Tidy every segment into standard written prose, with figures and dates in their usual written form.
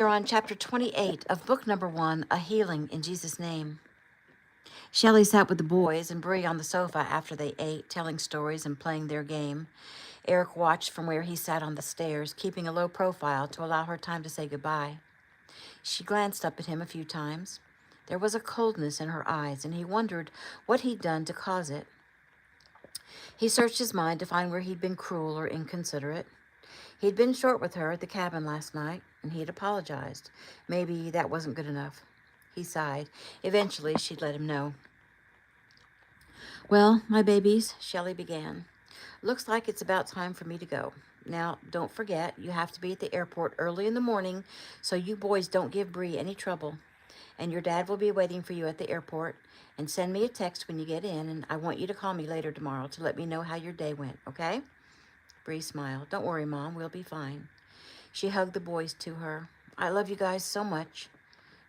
We're on chapter 28 of book number 1, A Healing in Jesus' Name. Shelley sat with the boys and Bree on the sofa after they ate, telling stories and playing their game. Eric watched from where he sat on the stairs, keeping a low profile to allow her time to say goodbye. She glanced up at him a few times. There was a coldness in her eyes, and he wondered what he'd done to cause it. He searched his mind to find where he'd been cruel or inconsiderate. He'd been short with her at the cabin last night, and he'd apologized. Maybe that wasn't good enough. He sighed. Eventually, she'd let him know. Well, my babies, Shelley began. Looks like it's about time for me to go. Now, don't forget, you have to be at the airport early in the morning so you boys don't give Bree any trouble. And your dad will be waiting for you at the airport. And send me a text when you get in, and I want you to call me later tomorrow to let me know how your day went, okay? Bree smiled. Don't worry, Mom, we'll be fine. She hugged the boys to her. I love you guys so much.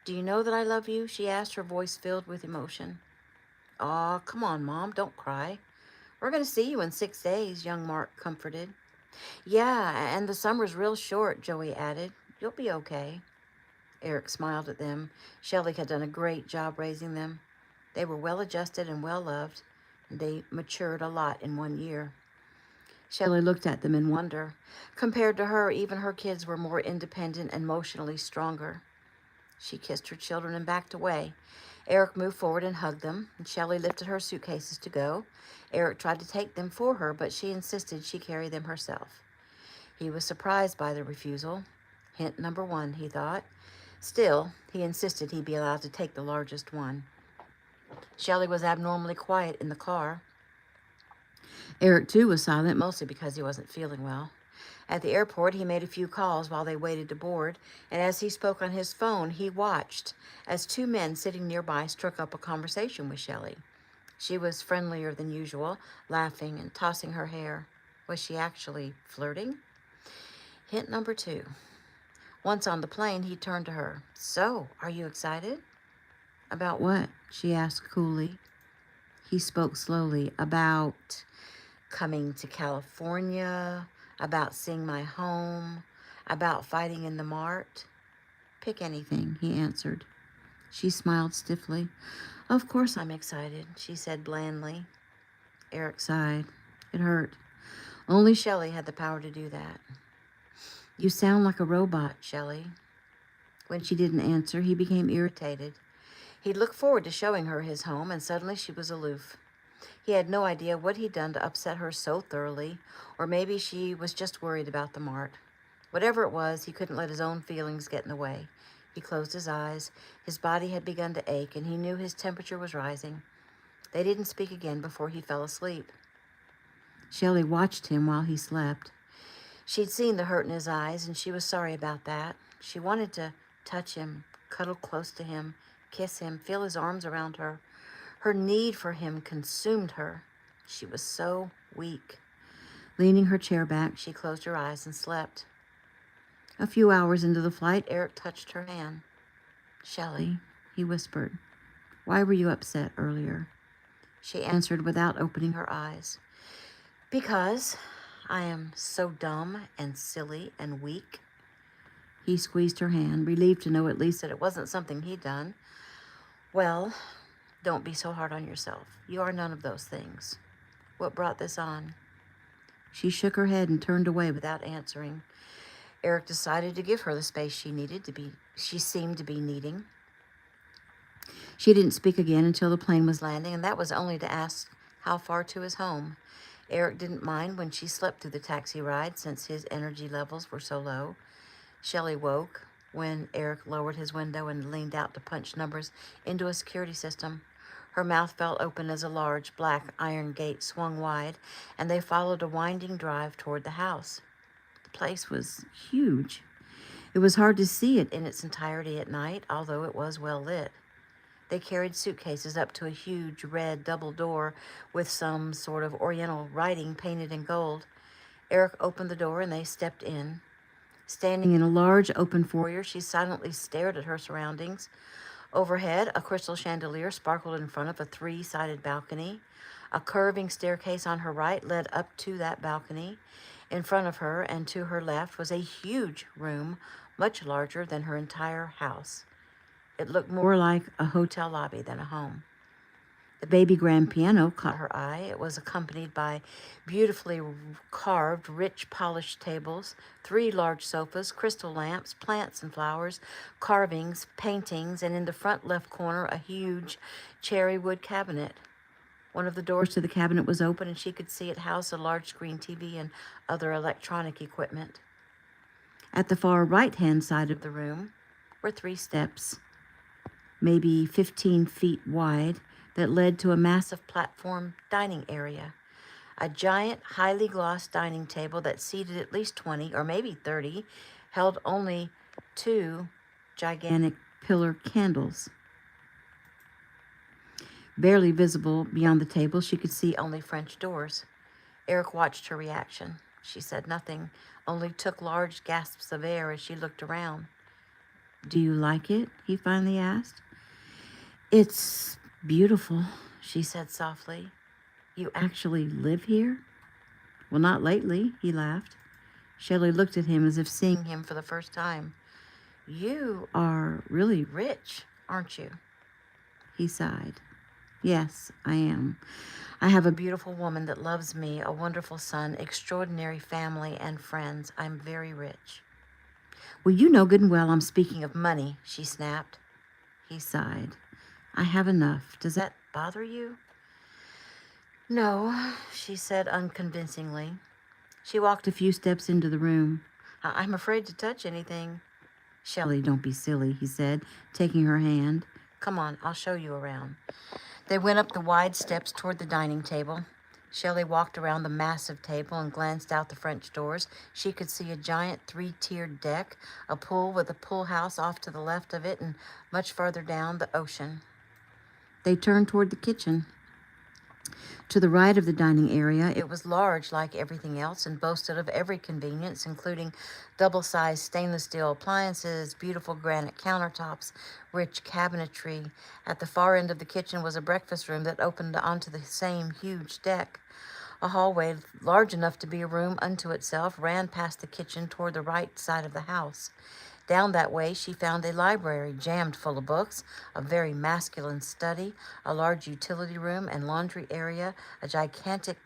Do you know that I love you? She asked, her voice filled with emotion. Aw, come on, Mom, don't cry. We're going to see you in 6 days, young Mark comforted. Yeah, and the summer's real short, Joey added. You'll be okay. Eric smiled at them. Shelley had done a great job raising them. They were well-adjusted and well-loved, and they matured a lot in 1 year. Shelley looked at them in wonder. Compared to her, even her kids were more independent and emotionally stronger. She kissed her children and backed away. Eric moved forward and hugged them, and Shelley lifted her suitcases to go. Eric tried to take them for her, but she insisted she carry them herself. He was surprised by the refusal. Hint number 1, he thought. Still, he insisted he be allowed to take the largest one. Shelley was abnormally quiet in the car. Eric, too, was silent, mostly because he wasn't feeling well. At the airport, he made a few calls while they waited to board, and as he spoke on his phone, he watched as 2 men sitting nearby struck up a conversation with Shelley. She was friendlier than usual, laughing and tossing her hair. Was she actually flirting? Hint number 2. Once on the plane, he turned to her. So, are you excited? About what? She asked coolly. He spoke slowly. About coming to California, about seeing my home, about fighting in the mart. Pick anything, he answered. She smiled stiffly. Of course I'm excited, she said blandly. Eric sighed. It hurt. Only Shelley had the power to do that. You sound like a robot, Shelley. When she didn't answer, he became irritated. He'd looked forward to showing her his home, and suddenly she was aloof. He had no idea what he'd done to upset her so thoroughly, or maybe she was just worried about the mart. Whatever it was, he couldn't let his own feelings get in the way. He closed his eyes. His body had begun to ache, and he knew his temperature was rising. They didn't speak again before he fell asleep. Shelley watched him while he slept. She'd seen the hurt in his eyes, and she was sorry about that. She wanted to touch him, cuddle close to him, kiss him, feel his arms around her. Her need for him consumed her. She was so weak. Leaning her chair back, she closed her eyes and slept. A few hours into the flight, Eric touched her hand. Shelley, he whispered, why were you upset earlier? She answered without opening her eyes. Because I am so dumb and silly and weak. He squeezed her hand, relieved to know at least that it wasn't something he'd done. Well, don't be so hard on yourself. You are none of those things. What brought this on? She shook her head and turned away without answering. Eric decided to give her the space she seemed to be needing. She didn't speak again until the plane was landing, and that was only to ask how far to his home. Eric didn't mind when she slept through the taxi ride since his energy levels were so low. Shelley woke when Eric lowered his window and leaned out to punch numbers into a security system. Her mouth fell open as a large black iron gate swung wide, and they followed a winding drive toward the house. The place was huge. It was hard to see it in its entirety at night, although it was well lit. They carried suitcases up to a huge red double door with some sort of oriental writing painted in gold. Eric opened the door and they stepped in. Standing in a large open foyer, she silently stared at her surroundings. Overhead, a crystal chandelier sparkled in front of a 3-sided balcony. A curving staircase on her right led up to that balcony. In front of her and to her left was a huge room much larger than her entire house. It looked more like a hotel lobby than a home. The baby grand piano caught her eye. It was accompanied by beautifully carved, rich, polished tables, 3 large sofas, crystal lamps, plants and flowers, carvings, paintings, and in the front left corner, a huge cherry wood cabinet. One of the doors to the cabinet was open, and she could see it housed a large screen TV and other electronic equipment. At the far right-hand side of the room were 3 steps, maybe 15 feet wide, that led to a massive platform dining area. A giant, highly glossed dining table that seated at least 20 or maybe 30 held only 2 gigantic pillar candles. Barely visible beyond the table, she could see only French doors. Eric watched her reaction. She said nothing, only took large gasps of air as she looked around. "Do you like it?" he finally asked. "It's beautiful," she said softly. "You actually live here?" "Well, not lately," he laughed. Shelley looked at him as if seeing him for the first time. "You are really rich, aren't you?" He sighed. "Yes, I am. I have a beautiful woman that loves me, a wonderful son, extraordinary family and friends. I'm very rich." "Well, you know good and well I'm speaking of money," she snapped. He sighed. "I have enough. Does that bother you?" "No," she said unconvincingly. She walked a few steps into the room. "I'm afraid to touch anything." "Shelley, don't be silly," he said, taking her hand. "Come on, I'll show you around." They went up the wide steps toward the dining table. Shelley walked around the massive table and glanced out the French doors. She could see a giant 3-tiered deck, a pool with a pool house off to the left of it, and much farther down, the ocean. They turned toward the kitchen. To the right of the dining area, it was large like everything else and boasted of every convenience, including double-sized stainless steel appliances, beautiful granite countertops, rich cabinetry. At the far end of the kitchen was a breakfast room that opened onto the same huge deck. A hallway large enough to be a room unto itself ran past the kitchen toward the right side of the house. Down that way, she found a library jammed full of books, a very masculine study, a large utility room and laundry area, a gigantic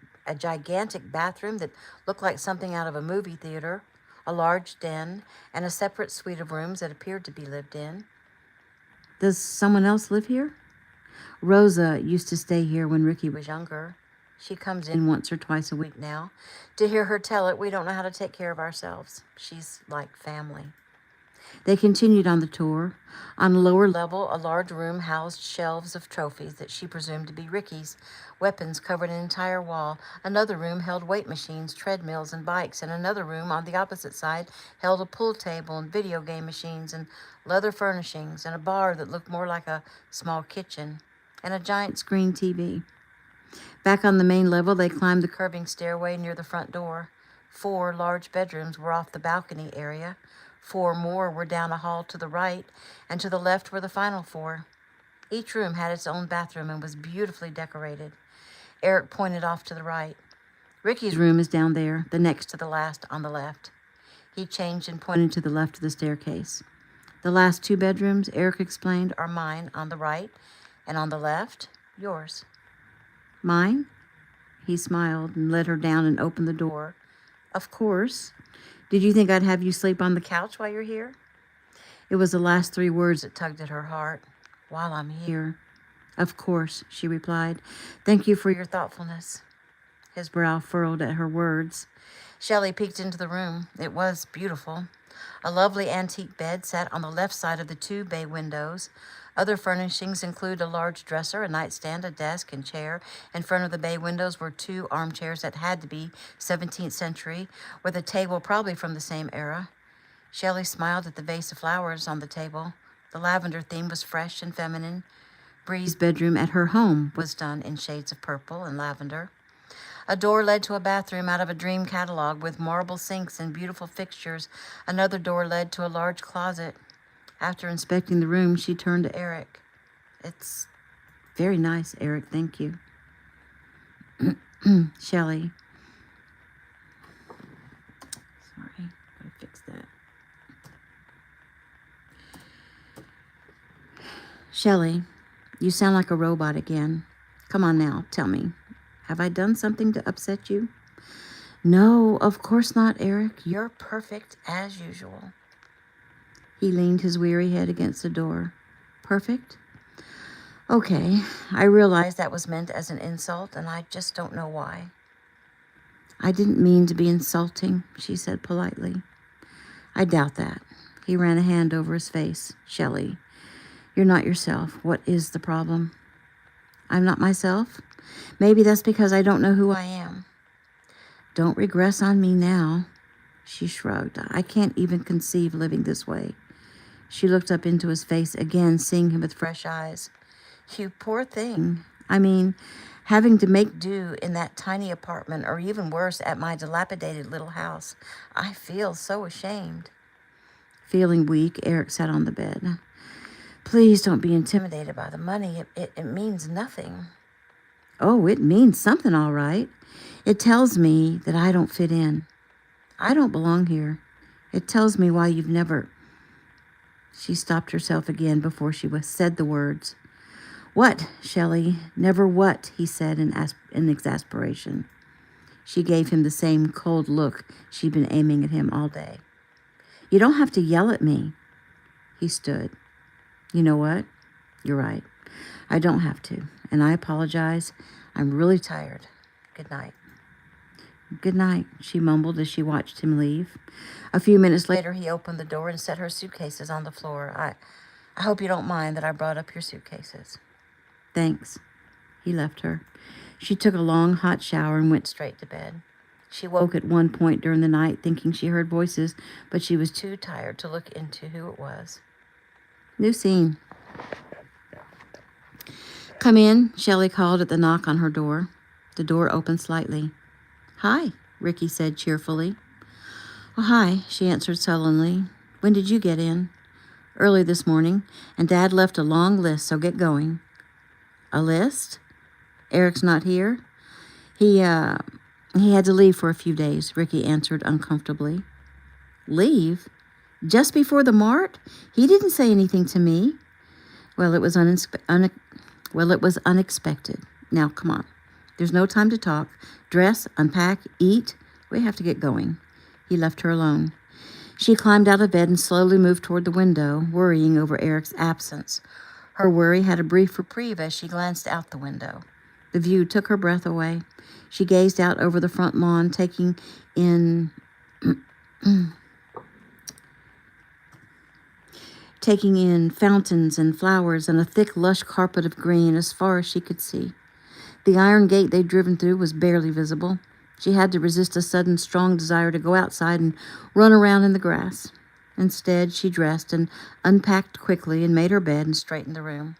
bathroom that looked like something out of a movie theater, a large den, and a separate suite of rooms that appeared to be lived in. "Does someone else live here?" "Rosa used to stay here when Ricky was younger. She comes in once or twice a week now. To hear her tell it, we don't know how to take care of ourselves. She's like family." They continued on the tour. On the lower level, a large room housed shelves of trophies that she presumed to be Ricky's. Weapons covered an entire wall. Another room held weight machines, treadmills, and bikes, and another room on the opposite side held a pool table and video game machines and leather furnishings and a bar that looked more like a small kitchen and a giant screen TV. Back on the main level, they climbed the curving stairway near the front door. 4 large bedrooms were off the balcony area. 4 more were down a hall to the right, and to the left were the final 4. Each room had its own bathroom and was beautifully decorated. Eric pointed off to the right. "Ricky's room is down there, the next to the last on the left." He changed and pointed to the left of the staircase. "The last 2 bedrooms," Eric explained, "are mine on the right, and on the left, yours." "Mine?" He smiled and led her down and opened the door. "Of course. Did you think I'd have you sleep on the couch while you're here?" It was the last 3 words that tugged at her heart. "While I'm here." "Of course," she replied. "Thank you for your thoughtfulness." His brow furrowed at her words. Shelley peeked into the room. It was beautiful. A lovely antique bed sat on the left side of the 2 bay windows. Other furnishings include a large dresser, a nightstand, a desk, and chair. In front of the bay windows were 2 armchairs that had to be 17th century, with a table probably from the same era. Shelley smiled at the vase of flowers on the table. The lavender theme was fresh and feminine. Bree's bedroom at her home was done in shades of purple and lavender. A door led to a bathroom out of a dream catalog with marble sinks and beautiful fixtures. Another door led to a large closet. After inspecting the room, she turned to Eric. "It's very nice, Eric, thank you." Shelley. Sorry, gotta fix that. Shelley, you sound like a robot again. Come on now, tell me. Have I done something to upset you? No, of course not, Eric. You're perfect as usual. He leaned his weary head against the door. Perfect? Okay, I realize that was meant as an insult, and I just don't know why. I didn't mean to be insulting, she said politely. I doubt that. He ran a hand over his face. Shelley, you're not yourself. What is the problem? I'm not myself? Maybe that's because I don't know who I am. Don't regress on me now. She shrugged. I can't even conceive living this way. She looked up into his face again, seeing him with fresh eyes. You poor thing. I mean, having to make do in that tiny apartment, or even worse, at my dilapidated little house. I feel so ashamed. Feeling weak, Eric sat on the bed. Please don't be intimidated by the money. It means nothing. Oh, it means something, all right. It tells me that I don't fit in. I don't belong here. It tells me why you've never... She stopped herself again before she said the words. What, Shelley? Never what, he said in exasperation. She gave him the same cold look she'd been aiming at him all day. You don't have to yell at me. He stood. You know what? You're right. I don't have to, and I apologize. I'm really tired. Good night. Good night, she mumbled as she watched him leave. A few minutes later, he opened the door and set her suitcases on the floor. I hope you don't mind that I brought up your suitcases. Thanks. He left her. She took a long, hot shower and went straight to bed. She woke at one point during the night thinking she heard voices, but she was too tired to look into who it was. New scene. Come in, Shelley called at the knock on her door. The door opened slightly. Hi, Ricky said cheerfully. Oh, hi, she answered sullenly. When did you get in? Early this morning, and Dad left a long list, so get going. A list? Eric's not here? He had to leave for a few days, Ricky answered uncomfortably. Leave? Just before the mart? He didn't say anything to me. Well, it was unexpected. Now, come on. There's no time to talk. Dress, unpack, eat. We have to get going. He left her alone. She climbed out of bed and slowly moved toward the window, worrying over Eric's absence. Her worry had a brief reprieve as she glanced out the window. The view took her breath away. She gazed out over the front lawn, taking in fountains and flowers and a thick, lush carpet of green as far as she could see. The iron gate they'd driven through was barely visible. She had to resist a sudden, strong desire to go outside and run around in the grass. Instead, she dressed and unpacked quickly and made her bed and straightened the room.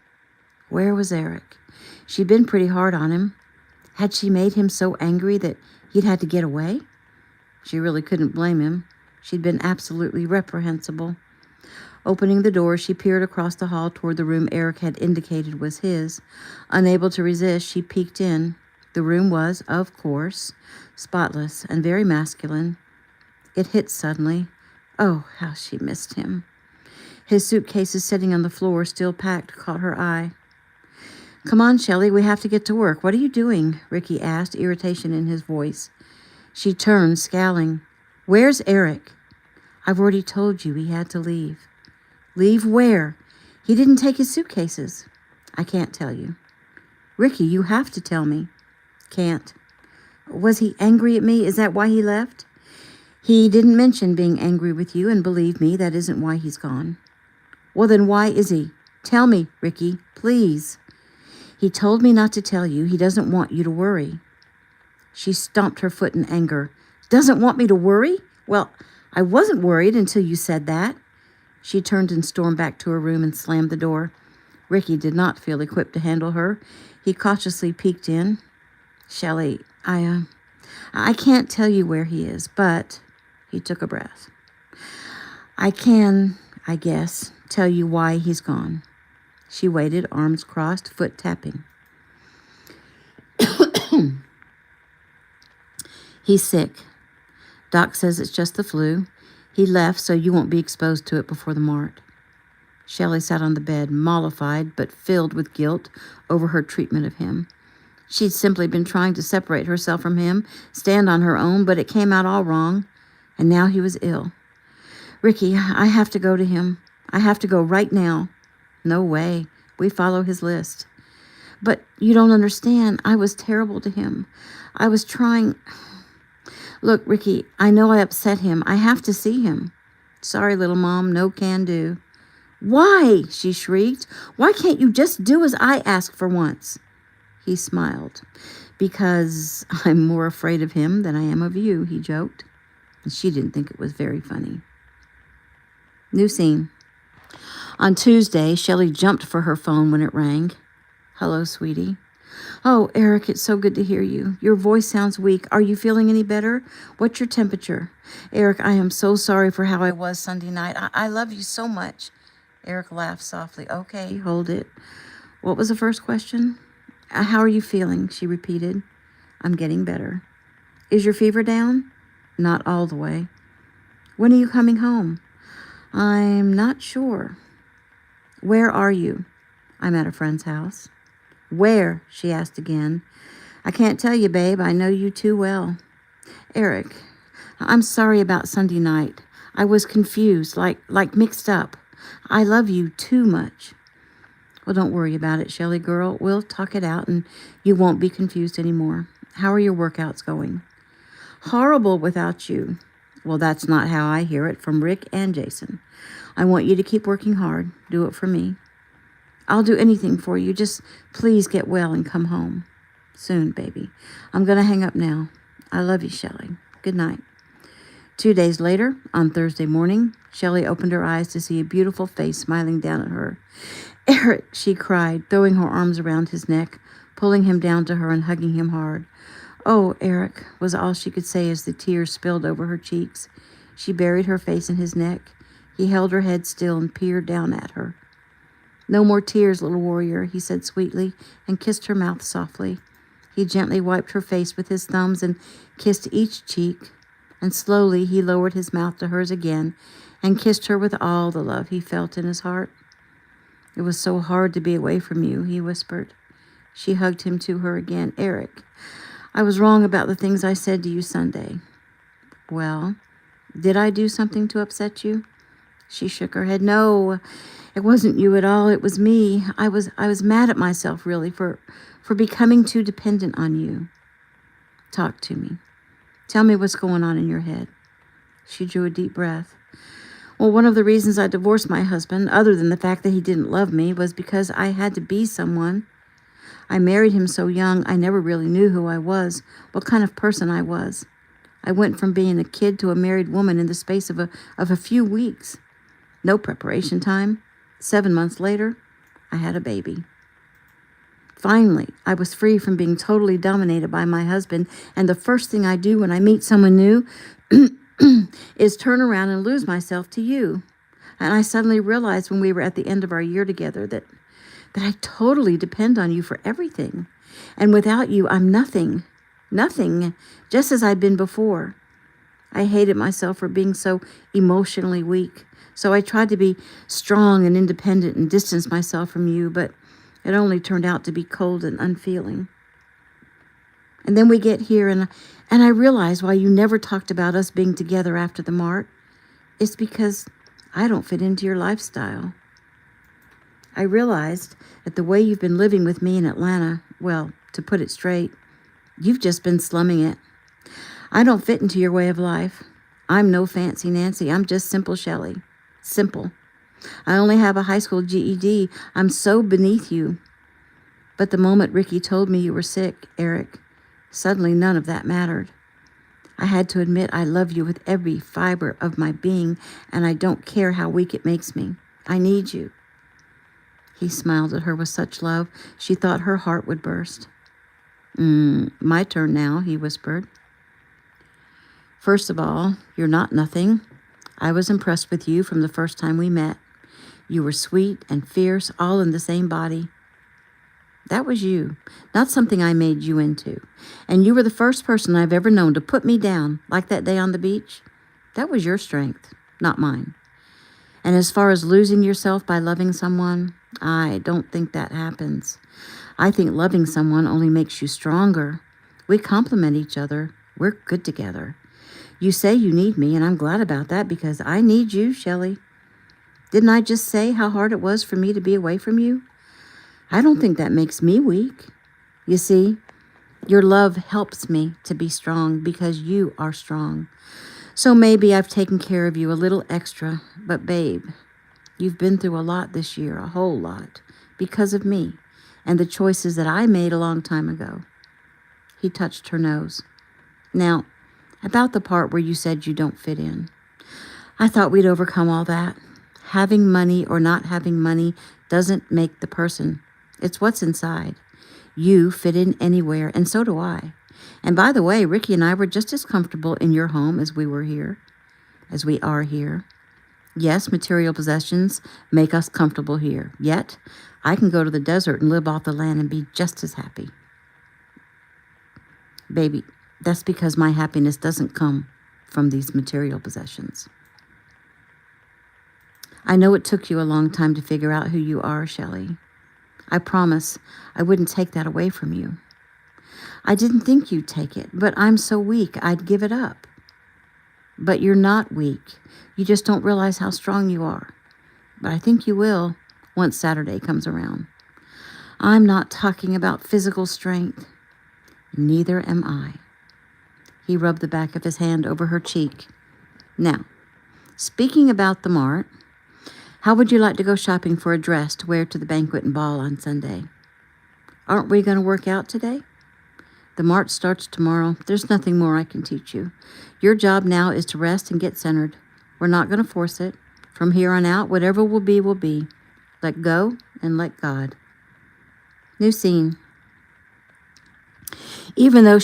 Where was Eric? She'd been pretty hard on him. Had she made him so angry that he'd had to get away? She really couldn't blame him. She'd been absolutely reprehensible. Opening the door, she peered across the hall toward the room Eric had indicated was his. Unable to resist, she peeked in. The room was, of course, spotless and very masculine. It hit suddenly. Oh, how she missed him. His suitcases sitting on the floor, still packed, caught her eye. Come on, Shelley, we have to get to work. What are you doing? Ricky asked, irritation in his voice. She turned, scowling. Where's Eric? I've already told you he had to leave. Leave where? He didn't take his suitcases. I can't tell you. Ricky, you have to tell me. Can't. Was he angry at me? Is that why he left? He didn't mention being angry with you, and believe me, that isn't why he's gone. Well, then why is he? Tell me, Ricky, please. He told me not to tell you. He doesn't want you to worry. She stomped her foot in anger. Doesn't want me to worry? Well, I wasn't worried until you said that. She turned and stormed back to her room and slammed the door. Ricky did not feel equipped to handle her. He cautiously peeked in. Shelley, I can't tell you where he is, but... He took a breath. I can, I guess, tell you why he's gone. She waited, arms crossed, foot tapping. He's sick. Doc says it's just the flu. He left so you won't be exposed to it before the mart. Shelley sat on the bed, mollified but filled with guilt over her treatment of him. She'd simply been trying to separate herself from him, stand on her own, but it came out all wrong, and now he was ill. Ricky, I have to go to him. I have to go right now. No way. We follow his list. But you don't understand. I was terrible to him. I was trying... Look, Ricky, I know I upset him. I have to see him. Sorry, little mom, no can do. Why? She shrieked. Why can't you just do as I ask for once? He smiled. Because I'm more afraid of him than I am of you, he joked. And she didn't think it was very funny. New scene. On Tuesday, Shelley jumped for her phone when it rang. Hello, sweetie. Oh, Eric, it's so good to hear you. Your voice sounds weak. Are you feeling any better? What's your temperature? Eric, I am so sorry for how I was Sunday night. I love you so much. Eric laughed softly. Okay, hold it. What was the first question? How are you feeling? She repeated. I'm getting better. Is your fever down? Not all the way. When are you coming home? I'm not sure. Where are you? I'm at a friend's house. Where? She asked again. I can't tell you, babe. I know you too well. Eric, I'm sorry about Sunday night. I was confused, like mixed up. I love you too much. Well, don't worry about it, Shelley girl. We'll talk it out and you won't be confused anymore. How are your workouts going? Horrible without you. Well, that's not how I hear it from Rick and Jason. I want you to keep working hard. Do it for me. I'll do anything for you. Just please get well and come home. Soon, baby. I'm going to hang up now. I love you, Shelley. Good night. 2 days later, on Thursday morning, Shelley opened her eyes to see a beautiful face smiling down at her. Eric, she cried, throwing her arms around his neck, pulling him down to her and hugging him hard. Oh, Eric, was all she could say as the tears spilled over her cheeks. She buried her face in his neck. He held her head still and peered down at her. No more tears, little warrior, he said sweetly, and kissed her mouth softly. He gently wiped her face with his thumbs and kissed each cheek, and slowly he lowered his mouth to hers again and kissed her with all the love he felt in his heart. It was so hard to be away from you, he whispered. She hugged him to her again. Eric, I was wrong about the things I said to you Sunday. Well, did I do something to upset you? She shook her head. No, it wasn't you at all. It was me. I was mad at myself, really, for becoming too dependent on you. Talk to me. Tell me what's going on in your head. She drew a deep breath. Well, one of the reasons I divorced my husband, other than the fact that he didn't love me, was because I had to be someone. I married him so young, I never really knew who I was, what kind of person I was. I went from being a kid to a married woman in the space of a few weeks. No preparation time. 7 months later, I had a baby. Finally, I was free from being totally dominated by my husband, and the first thing I do when I meet someone new is turn around and lose myself to you. And I suddenly realized when we were at the end of our year together that I totally depend on you for everything. And without you, I'm nothing, just as I'd been before. I hated myself for being so emotionally weak. So I tried to be strong and independent and distance myself from you, but it only turned out to be cold and unfeeling. And then we get here, and I realize why you never talked about us being together after the mart. It's because I don't fit into your lifestyle. I realized that the way you've been living with me in Atlanta, well, to put it straight, you've just been slumming it. I don't fit into your way of life. I'm no fancy Nancy. I'm just simple Shelley. Simple. I only have a high school GED. I'm so beneath you. But the moment Ricky told me you were sick, Eric, suddenly none of that mattered. I had to admit I love you with every fiber of my being, and I don't care how weak it makes me. I need you. He smiled at her with such love, she thought her heart would burst. My turn now, he whispered. First of all, you're not nothing. I was impressed with you from the first time we met. You were sweet and fierce, all in the same body. That was you, not something I made you into. And you were the first person I've ever known to put me down, like that day on the beach. That was your strength, not mine. And as far as losing yourself by loving someone, I don't think that happens. I think loving someone only makes you stronger. We complement each other. We're good together. You say you need me, and I'm glad about that because I need you, Shelley. Didn't I just say how hard it was for me to be away from you? I don't think that makes me weak. You see, your love helps me to be strong because you are strong. So maybe I've taken care of you a little extra, but babe, you've been through a lot this year, a whole lot, because of me and the choices that I made a long time ago. He touched her nose. Now, about the part where you said you don't fit in. I thought we'd overcome all that. Having money or not having money doesn't make the person. It's what's inside. You fit in anywhere, and so do I. And by the way, Ricky and I were just as comfortable in your home as we are here. Yes, material possessions make us comfortable here. Yet, I can go to the desert and live off the land and be just as happy. Baby, that's because my happiness doesn't come from these material possessions. I know it took you a long time to figure out who you are, Shelley. I promise I wouldn't take that away from you. I didn't think you'd take it, but I'm so weak I'd give it up. But you're not weak. You just don't realize how strong you are. But I think you will once Saturday comes around. I'm not talking about physical strength. Neither am I. He rubbed the back of his hand over her cheek. Now, speaking about the mart, how would you like to go shopping for a dress to wear to the banquet and ball on Sunday? Aren't we going to work out today? The mart starts tomorrow. There's nothing more I can teach you. Your job now is to rest and get centered. We're not going to force it. From here on out, whatever will be, will be. Let go and let God. New scene. Even though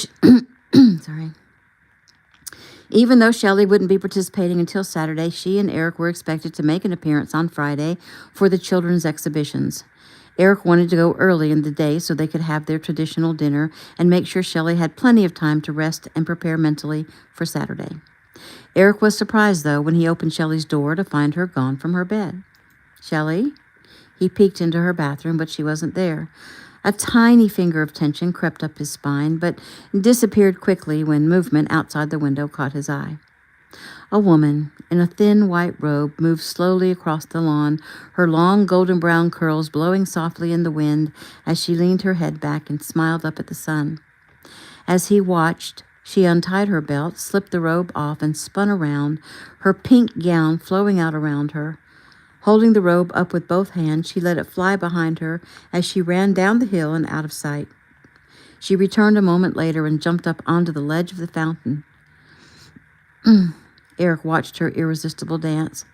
Shelley wouldn't be participating until Saturday, she and Eric were expected to make an appearance on Friday for the children's exhibitions. Eric wanted to go early in the day so they could have their traditional dinner and make sure Shelley had plenty of time to rest and prepare mentally for Saturday. Eric was surprised, though, when he opened Shelley's door to find her gone from her bed. Shelley? He peeked into her bathroom, but she wasn't there. A tiny finger of tension crept up his spine, but disappeared quickly when movement outside the window caught his eye. A woman in a thin white robe moved slowly across the lawn, her long golden brown curls blowing softly in the wind as she leaned her head back and smiled up at the sun. As he watched, she untied her belt, slipped the robe off, and spun around, her pink gown flowing out around her. Holding the robe up with both hands, she let it fly behind her as she ran down the hill and out of sight. She returned a moment later and jumped up onto the ledge of the fountain. Eric watched her irresistible dance,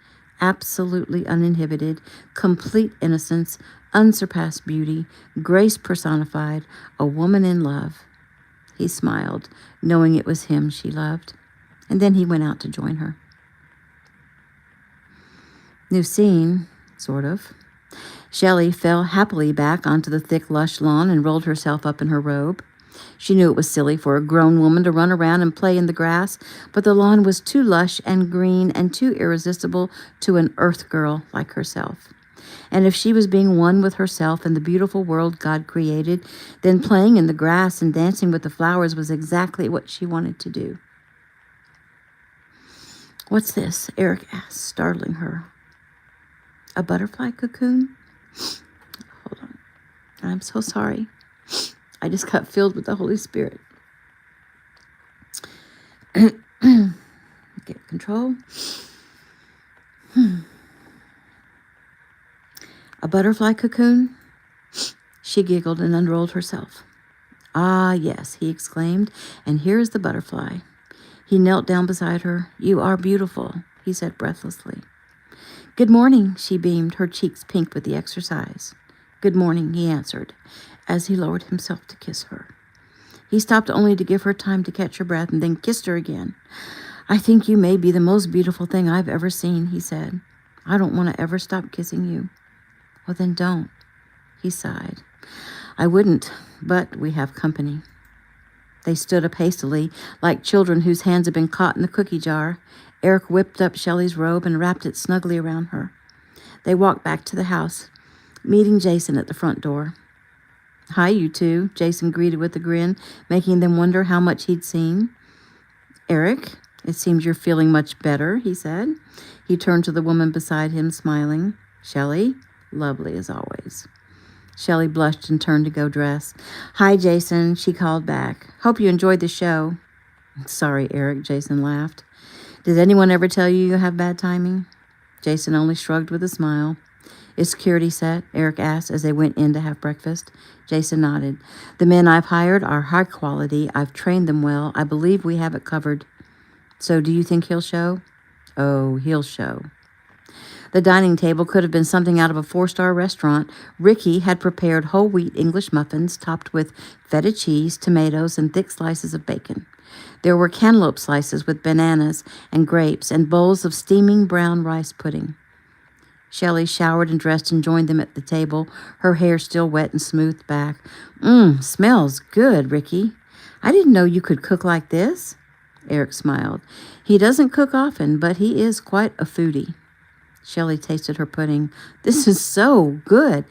absolutely uninhibited, complete innocence, unsurpassed beauty, grace personified, a woman in love. He smiled, knowing it was him she loved, and then he went out to join her. New scene, sort of. Shelley fell happily back onto the thick, lush lawn and rolled herself up in her robe. She knew it was silly for a grown woman to run around and play in the grass, but the lawn was too lush and green and too irresistible to an earth girl like herself. And if she was being one with herself and the beautiful world God created, then playing in the grass and dancing with the flowers was exactly what she wanted to do. "What's this?" Eric asked, startling her. "A butterfly cocoon?" Hold on. I'm so sorry. I just got filled with the Holy Spirit. Get control. A butterfly cocoon? She giggled and unrolled herself. "Ah, yes," he exclaimed, "and here is the butterfly." He knelt down beside her. "You are beautiful," he said breathlessly. "Good morning," she beamed, her cheeks pink with the exercise. "Good morning," he answered, as he lowered himself to kiss her. He stopped only to give her time to catch her breath and then kissed her again. "I think you may be the most beautiful thing I've ever seen," he said. "I don't want to ever stop kissing you." "Well, then don't," he sighed. "I wouldn't, but we have company." They stood up hastily, like children whose hands had been caught in the cookie jar. Eric whipped up Shelley's robe and wrapped it snugly around her. They walked back to the house, meeting Jason at the front door. "Hi, you two," Jason greeted with a grin, making them wonder how much he'd seen. "Eric, it seems you're feeling much better," he said. He turned to the woman beside him, smiling. "Shelley, lovely as always." Shelley blushed and turned to go dress. "Hi, Jason," she called back. "Hope you enjoyed the show." "Sorry, Eric," Jason laughed. "Did anyone ever tell you have bad timing?" Jason only shrugged with a smile. "Is security set?" Eric asked as they went in to have breakfast. Jason nodded. "The men I've hired are high quality. I've trained them well. I believe we have it covered." "So do you think he'll show?" "Oh, he'll show." The dining table could have been something out of a 4-star restaurant. Ricky had prepared whole wheat English muffins topped with feta cheese, tomatoes, and thick slices of bacon. There were cantaloupe slices with bananas and grapes and bowls of steaming brown rice pudding. Shelley showered and dressed and joined them at the table, her hair still wet and smoothed back. Smells good, Ricky. I didn't know you could cook like this." Eric smiled. "He doesn't cook often, but he is quite a foodie." Shelley tasted her pudding. "This is so good.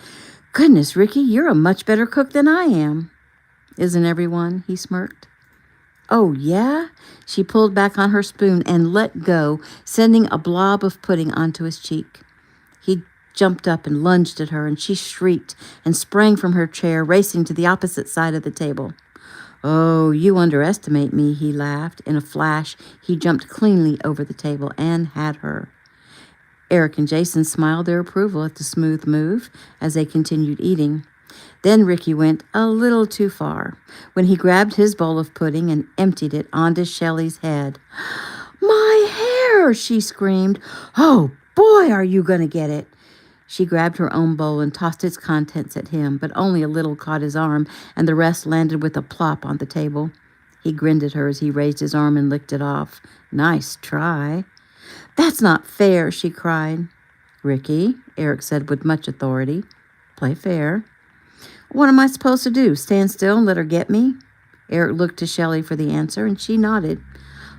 Goodness, Ricky, you're a much better cook than I am." "Isn't everyone?" he smirked. "Oh, yeah?" She pulled back on her spoon and let go, sending a blob of pudding onto his cheek. He jumped up and lunged at her, and she shrieked and sprang from her chair, racing to the opposite side of the table. "Oh, you underestimate me," he laughed. In a flash, he jumped cleanly over the table and had her. Eric and Jason smiled their approval at the smooth move as they continued eating. Then Ricky went a little too far when he grabbed his bowl of pudding and emptied it onto Shelley's head. "My hair!" she screamed. "Oh, boy, are you going to get it!" She grabbed her own bowl and tossed its contents at him, but only a little caught his arm, and the rest landed with a plop on the table. He grinned at her as he raised his arm and licked it off. "Nice try." "That's not fair," she cried. "Ricky," Eric said with much authority, "play fair." "What am I supposed to do, stand still and let her get me?" Eric looked to Shelley for the answer, and she nodded.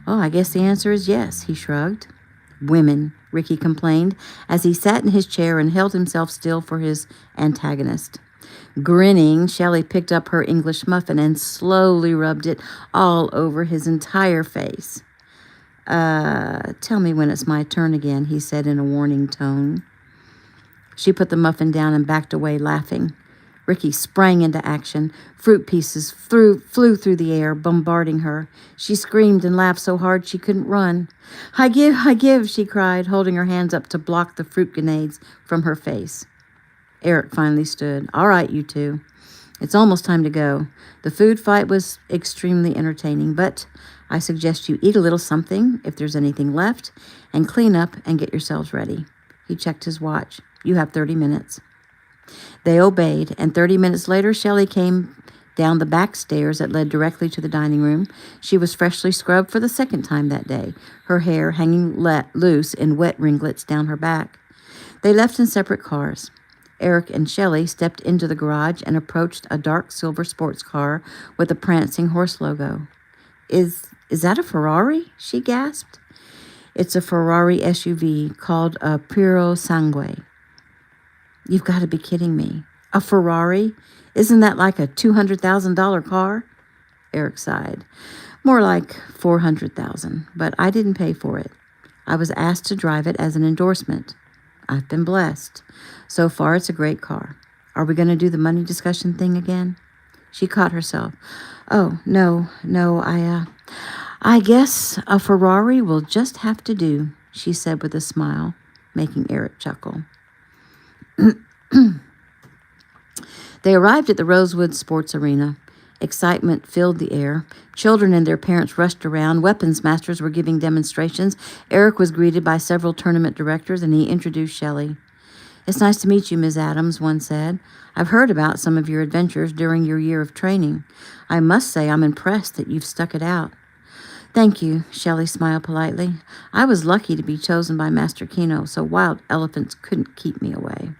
"Oh, I guess the answer is yes," he shrugged. "Women," Ricky complained as he sat in his chair and held himself still for his antagonist. Grinning, Shelley picked up her English muffin and slowly rubbed it all over his entire face. Tell me when it's my turn again," he said in a warning tone. She put the muffin down and backed away, laughing. Ricky sprang into action. Fruit pieces flew through the air, bombarding her. She screamed and laughed so hard she couldn't run. I give, she cried, holding her hands up to block the fruit grenades from her face. Eric finally stood. "All right, you two. It's almost time to go. The food fight was extremely entertaining, but I suggest you eat a little something, if there's anything left, and clean up and get yourselves ready." He checked his watch. "You have 30 minutes. They obeyed, and 30 minutes later, Shelley came down the back stairs that led directly to the dining room. She was freshly scrubbed for the second time that day, her hair hanging loose in wet ringlets down her back. They left in separate cars. Eric and Shelley stepped into the garage and approached a dark silver sports car with a prancing horse logo. Is that a Ferrari?" she gasped. "It's a Ferrari SUV called a Puro Sangue." "You've got to be kidding me. A Ferrari? Isn't that like a $200,000 car?" Eric sighed. "More like 400,000, but I didn't pay for it. I was asked to drive it as an endorsement. I've been blessed. So far, it's a great car. Are we going to do the money discussion thing again?" She caught herself. "Oh, no, I guess a Ferrari will just have to do," she said with a smile, making Eric chuckle. They arrived at the Rosewood Sports Arena. Excitement filled the air. Children and their parents rushed around. Weapons masters were giving demonstrations. Eric was greeted by several tournament directors, and he introduced Shelley. "It's nice to meet you, Ms. Adams," one said. "I've heard about some of your adventures during your year of training. I must say I'm impressed that you've stuck it out." "Thank you," Shelley smiled politely. "I was lucky to be chosen by Master Kino, so wild elephants couldn't keep me away."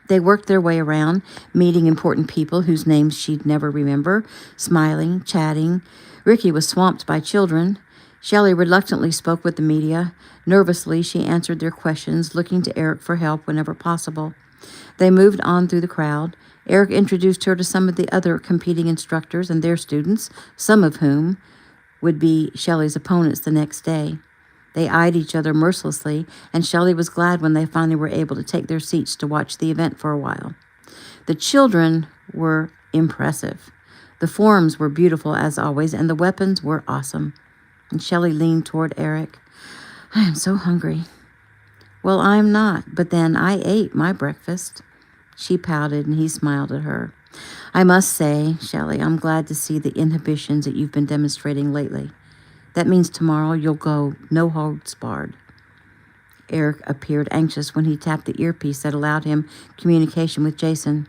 They worked their way around, meeting important people whose names she'd never remember, smiling, chatting. Ricky was swamped by children. Shelley reluctantly spoke with the media. Nervously, she answered their questions, looking to Eric for help whenever possible. They moved on through the crowd. Eric introduced her to some of the other competing instructors and their students, some of whom would be Shelley's opponents the next day. They eyed each other mercilessly, and Shelley was glad when they finally were able to take their seats to watch the event for a while. The children were impressive. The forms were beautiful as always, and the weapons were awesome. And Shelley leaned toward Eric. I am so hungry. Well, I'm not, but then I ate my breakfast. She pouted, and he smiled at her. I must say, Shelley, I'm glad to see the inhibitions that you've been demonstrating lately. That means tomorrow you'll go no holds barred. Eric appeared anxious when he tapped the earpiece that allowed him communication with Jason.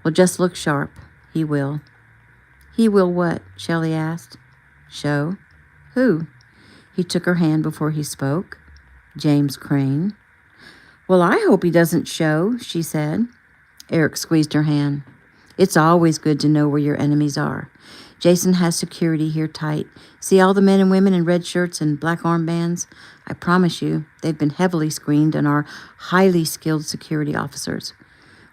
Well, just look sharp. He will. He will what? Shelley asked. Show. Who? He took her hand before he spoke. James Crane. Well, I hope he doesn't show, she said. Eric squeezed her hand. It's always good to know where your enemies are. Jason has security here tight. See all the men and women in red shirts and black armbands? I promise you, they've been heavily screened and are highly skilled security officers.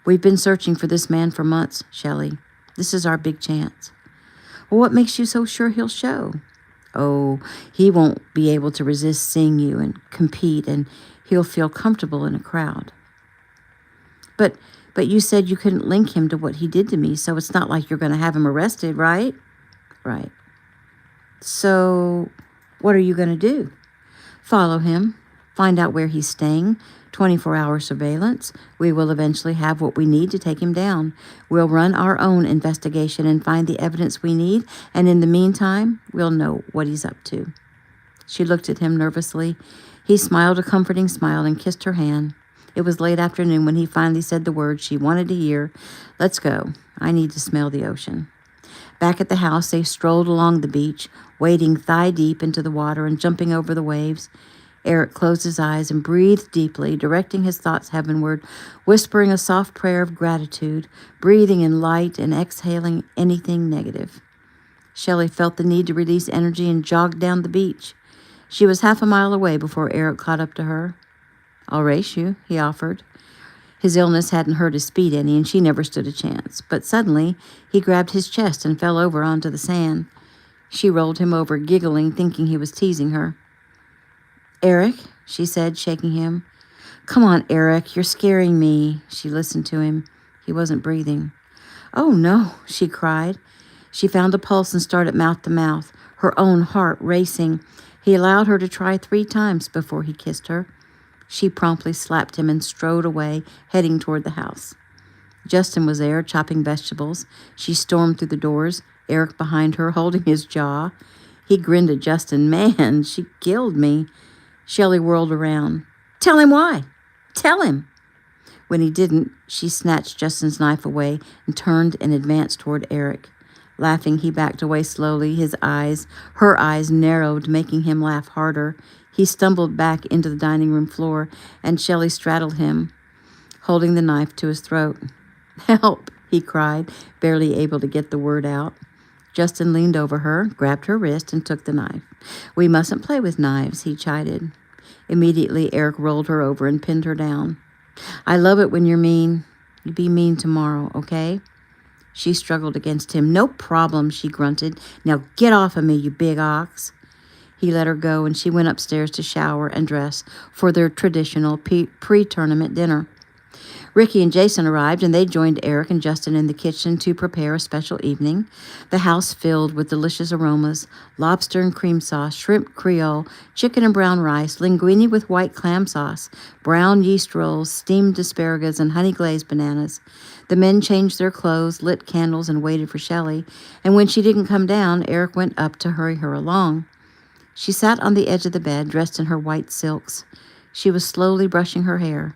We've been searching for this man for months, Shelley. This is our big chance. Well, what makes you so sure he'll show? Oh, he won't be able to resist seeing you and compete, and he'll feel comfortable in a crowd. But you said you couldn't link him to what he did to me, so it's not like you're going to have him arrested, right? Right. So what are you going to do? Follow him, find out where he's staying, 24-hour surveillance. We will eventually have what we need to take him down. We'll run our own investigation and find the evidence we need, and in the meantime, we'll know what he's up to. She looked at him nervously. He smiled a comforting smile and kissed her hand. It was late afternoon when he finally said the words she wanted to hear. Let's go. I need to smell the ocean. Back at the house, they strolled along the beach, wading thigh-deep into the water and jumping over the waves. Eric closed his eyes and breathed deeply, directing his thoughts heavenward, whispering a soft prayer of gratitude, breathing in light and exhaling anything negative. Shelley felt the need to release energy and jogged down the beach. She was half a mile away before Eric caught up to her. I'll race you, he offered. His illness hadn't hurt his speed any, and she never stood a chance. But suddenly, he grabbed his chest and fell over onto the sand. She rolled him over, giggling, thinking he was teasing her. Eric, she said, shaking him. Come on, Eric, you're scaring me. She listened to him. He wasn't breathing. Oh, no, she cried. She found a pulse and started mouth to mouth, her own heart racing. He allowed her to try 3 times before he kissed her. She promptly slapped him and strode away, heading toward the house. Justin was there, chopping vegetables. She stormed through the doors, Eric behind her, holding his jaw. He grinned at Justin. Man, she killed me. Shelley whirled around. Tell him why. Tell him. When he didn't, she snatched Justin's knife away and turned and advanced toward Eric. Laughing, he backed away slowly, her eyes narrowed, making him laugh harder. He stumbled back into the dining room floor, and Shelley straddled him, holding the knife to his throat. Help, he cried, barely able to get the word out. Justin leaned over her, grabbed her wrist, and took the knife. We mustn't play with knives, he chided. Immediately, Eric rolled her over and pinned her down. I love it when you're mean. You be mean tomorrow, okay? She struggled against him. No problem, she grunted. Now get off of me, you big ox. He let her go, and she went upstairs to shower and dress for their traditional pre-tournament dinner. Ricky and Jason arrived, and they joined Eric and Justin in the kitchen to prepare a special evening. The house filled with delicious aromas: lobster and cream sauce, shrimp creole, chicken and brown rice, linguine with white clam sauce, brown yeast rolls, steamed asparagus, and honey-glazed bananas. The men changed their clothes, lit candles, and waited for Shelley, and when she didn't come down, Eric went up to hurry her along. She sat on the edge of the bed, dressed in her white silks. She was slowly brushing her hair.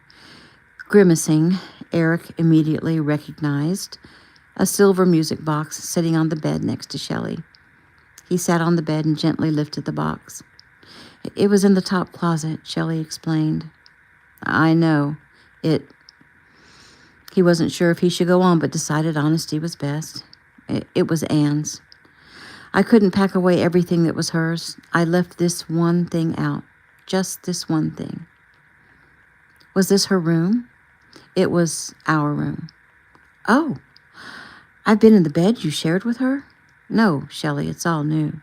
Grimacing, Eric immediately recognized a silver music box sitting on the bed next to Shelley. He sat on the bed and gently lifted the box. It was in the top closet, Shelley explained. I know. He wasn't sure if he should go on, but decided honesty was best. It was Anne's. I couldn't pack away everything that was hers. I left this one thing out. Just this one thing. Was this her room? It was our room. Oh, I've been in the bed you shared with her? No, Shelley, it's all new.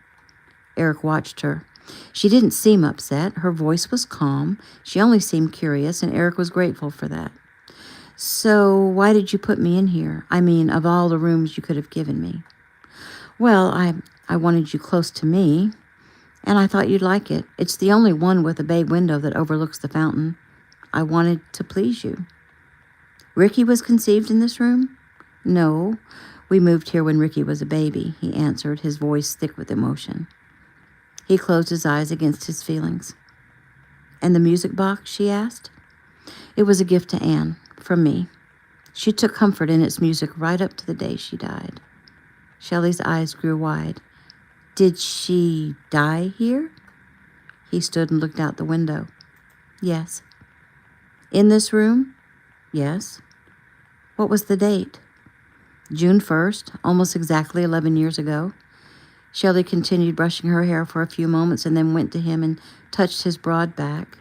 Eric watched her. She didn't seem upset. Her voice was calm. She only seemed curious, and Eric was grateful for that. So why did you put me in here? I mean, of all the rooms you could have given me. Well, I wanted you close to me, and I thought you'd like it. It's the only one with a bay window that overlooks the fountain. I wanted to please you. Ricky was conceived in this room? No, we moved here when Ricky was a baby, he answered, his voice thick with emotion. He closed his eyes against his feelings. And the music box, she asked? It was a gift to Anne, from me. She took comfort in its music right up to the day she died. Shelley's eyes grew wide. Did she die here? He stood and looked out the window. Yes. In this room? Yes. What was the date? June 1st, almost exactly 11 years ago. Shelley continued brushing her hair for a few moments and then went to him and touched his broad back.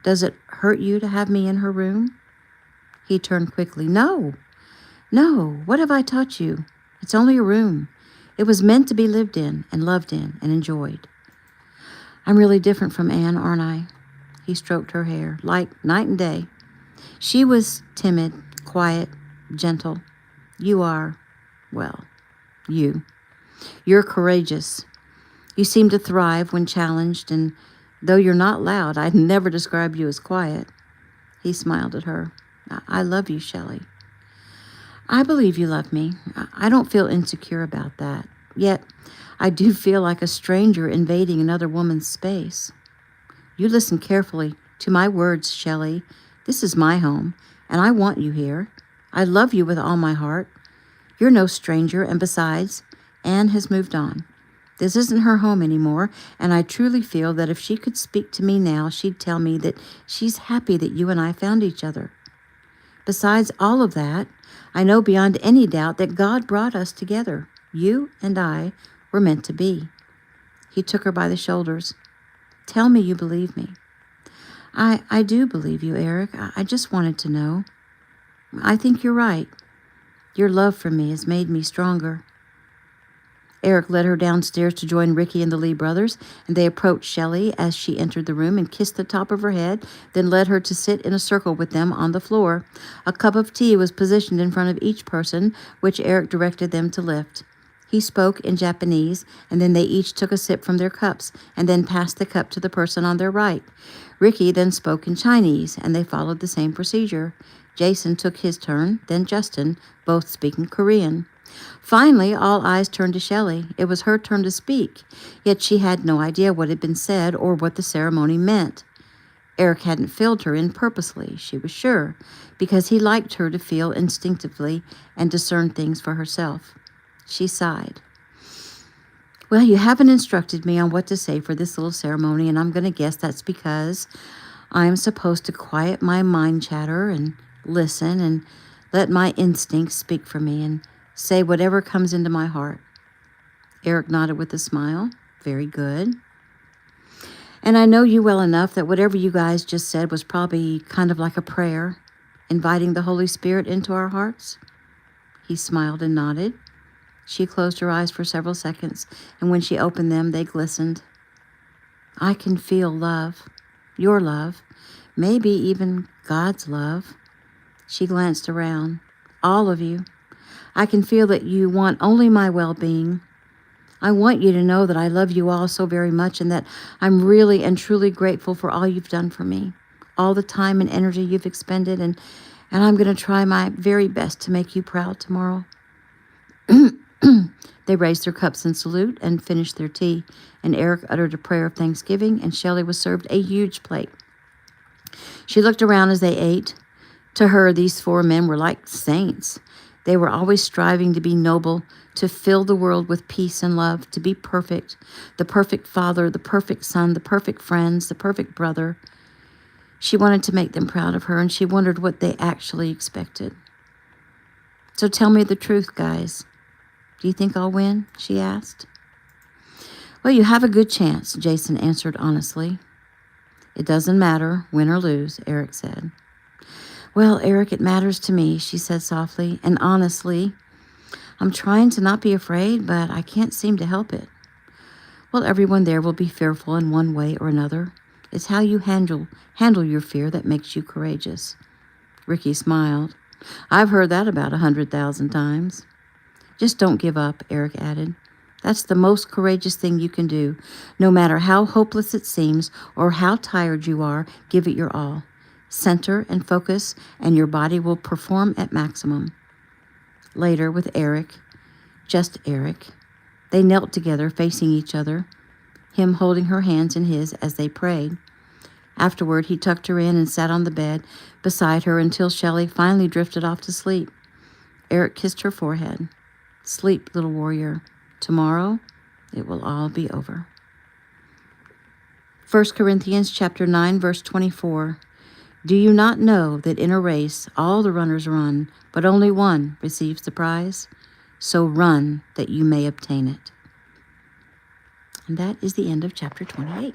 Does it hurt you to have me in her room? He turned quickly. No. What have I taught you? It's only a room. It was meant to be lived in and loved in and enjoyed. I'm really different from Anne, aren't I? He stroked her hair, like night and day. She was timid, quiet, gentle. You are, well, you. You're courageous. You seem to thrive when challenged, and though you're not loud, I'd never describe you as quiet. He smiled at her. I love you, Shelley. I believe you love me. I don't feel insecure about that. Yet, I do feel like a stranger invading another woman's space. You listen carefully to my words, Shelley. This is my home, and I want you here. I love you with all my heart. You're no stranger, and besides, Anne has moved on. This isn't her home anymore, and I truly feel that if she could speak to me now, she'd tell me that she's happy that you and I found each other. Besides all of that, I know beyond any doubt that God brought us together. You and I were meant to be. He took her by the shoulders. Tell me you believe me. I do believe you, Eric. I just wanted to know. I think you're right. Your love for me has made me stronger. Eric led her downstairs to join Ricky and the Lee brothers, and they approached Shelley as she entered the room and kissed the top of her head, then led her to sit in a circle with them on the floor. A cup of tea was positioned in front of each person, which Eric directed them to lift. He spoke in Japanese, and then they each took a sip from their cups, and then passed the cup to the person on their right. Ricky then spoke in Chinese, and they followed the same procedure. Jason took his turn, then Justin, both speaking Korean. Finally, all eyes turned to Shelley. It was her turn to speak, yet she had no idea what had been said or what the ceremony meant. Eric hadn't filled her in purposely, she was sure, because he liked her to feel instinctively and discern things for herself. She sighed. Well, you haven't instructed me on what to say for this little ceremony, and I'm going to guess that's because I'm supposed to quiet my mind chatter and listen and let my instincts speak for me and say whatever comes into my heart. Eric nodded with a smile. Very good. And I know you well enough that whatever you guys just said was probably kind of like a prayer, inviting the Holy Spirit into our hearts. He smiled and nodded. She closed her eyes for several seconds, and when she opened them, they glistened. I can feel love, your love, maybe even God's love. She glanced around. All of you. I can feel that you want only my well-being. I want you to know that I love you all so very much and that I'm really and truly grateful for all you've done for me, all the time and energy you've expended, and I'm going to try my very best to make you proud tomorrow. They raised their cups in salute and finished their tea, and Eric uttered a prayer of thanksgiving, and Shelley was served a huge plate. She looked around as they ate. To her, these four men were like saints. They were always striving to be noble, to fill the world with peace and love, to be perfect, the perfect father, the perfect son, the perfect friends, the perfect brother. She wanted to make them proud of her, and she wondered what they actually expected. So tell me the truth, guys. Do you think I'll win? She asked. Well, you have a good chance, Jason answered honestly. It doesn't matter, win or lose, Eric said. Well, Eric, it matters to me, she said softly, and honestly, I'm trying to not be afraid, but I can't seem to help it. Well, everyone there will be fearful in one way or another. It's how you handle your fear that makes you courageous. Ricky smiled. I've heard that about 100,000 times. Just don't give up, Eric added. That's the most courageous thing you can do. No matter how hopeless it seems or how tired you are, give it your all. Center and focus, and your body will perform at maximum. Later, with Eric, just Eric, they knelt together facing each other, him holding her hands in his as they prayed. Afterward, he tucked her in and sat on the bed beside her until Shelley finally drifted off to sleep. Eric kissed her forehead. Sleep, little warrior. Tomorrow, it will all be over. 1 Corinthians chapter 9, verse 24. Do you not know that in a race all the runners run, but only one receives the prize? So run that you may obtain it. And that is the end of chapter 28.